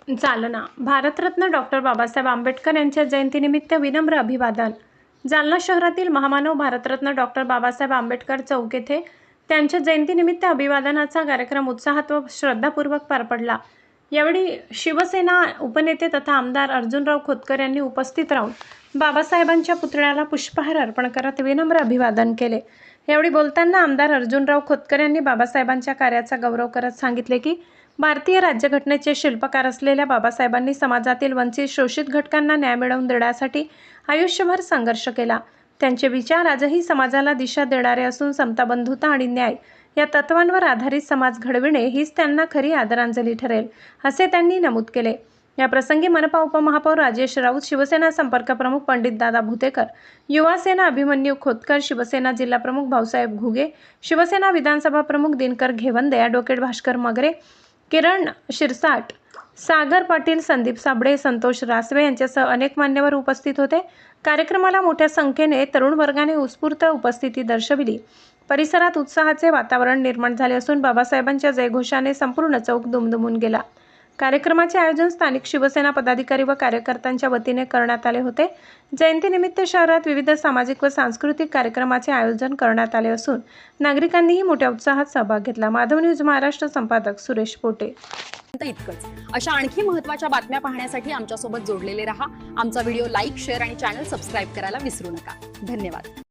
Jalna Bharat Ratna doctor Babasaheb Ambedkar यांच्या जयंतीनिमित्त विनम्र अभिवादन। जालना शहरातील महामानव भारतरत्न डॉक्टर बाबासाहेब आंबेडकर चौक येथे त्यांच्या जयंतीनिमित्त अभिवादनाचा कार्यक्रम उत्साहात व श्रद्धापूर्वक पार पडला। यावेळी शिवसेना उपनेते तथा आमदार अर्जुनराव खोतकर यांनी उपस्थित राहून बाबासाहेबांच्या पुतळ्याला पुष्पहार अर्पण करत विनम्र अभिवादन केले। यावेळी बोलताना आमदार अर्जुनराव खोतकर यांनी बाबासाहेबांच्या कार्याचा गौरव करत सांगितले की भारतीय राज्यघटनेचे शिल्पकार असलेल्या बाबासाहेबांनी समाजातील वंचित शोषित घटकांना न्याय मिळवून देण्यासाठी आयुष्यभर संघर्ष केला। त्यांचे विचार आजही समाजाला दिशा देणारे असून समता, बंधुता आणि न्याय या तत्वांवर आधारित समाज घडविणे हीच त्यांना खरी आदरांजली ठरेल, असे त्यांनी नमूद केले। या प्रसंगी मनपा उपमहापौर राजेश राऊत, शिवसेना संपर्क प्रमुख पंडित दादा भुतेकर, युवा सेना अभिमन्यू खोतकर, शिवसेना जिल्हा प्रमुख भाऊसाहेब घुगे, शिवसेना विधानसभा प्रमुख दिनकर घेवंदे, ॲडव्होकेट भास्कर मगरे, किरण शिरसाट, सागर पाटील, संदीप साबळे, संतोष रासवे यांच्यासह अनेक मान्यवर उपस्थित होते। कार्यक्रमाला मोठ्या संख्येने तरुण वर्गाने उत्स्फूर्त उपस्थिती दर्शविली। परिसरात उत्साहाचे वातावरण निर्माण झाले असून बाबासाहेबांच्या जयघोषाने संपूर्ण चौक दुमदुमून गेला। कार्यक्रमाचे आयोजन स्थानिक शिवसेना पदाधिकारी व कार्यकर्त्यांच्या वतीने करण्यात आले होते। जयंतीनिमित्त शहरात विविध सामाजिक व सांस्कृतिक कार्यक्रमाचे आयोजन करण्यात आले असून नागरिकांनीही मोठ्या उत्साहात सहभाग घेतला। माधव न्यूज महाराष्ट्र संपादक सुरेश पोटे। इतकंच अशा आणखी महत्त्वाच्या बातम्या पाहण्यासाठी आमच्यासोबत जोडलेले रहा। आमचा व्हिडिओ लाईक, शेअर आणि चॅनल सबस्क्राईब करायला विसरू नका। धन्यवाद।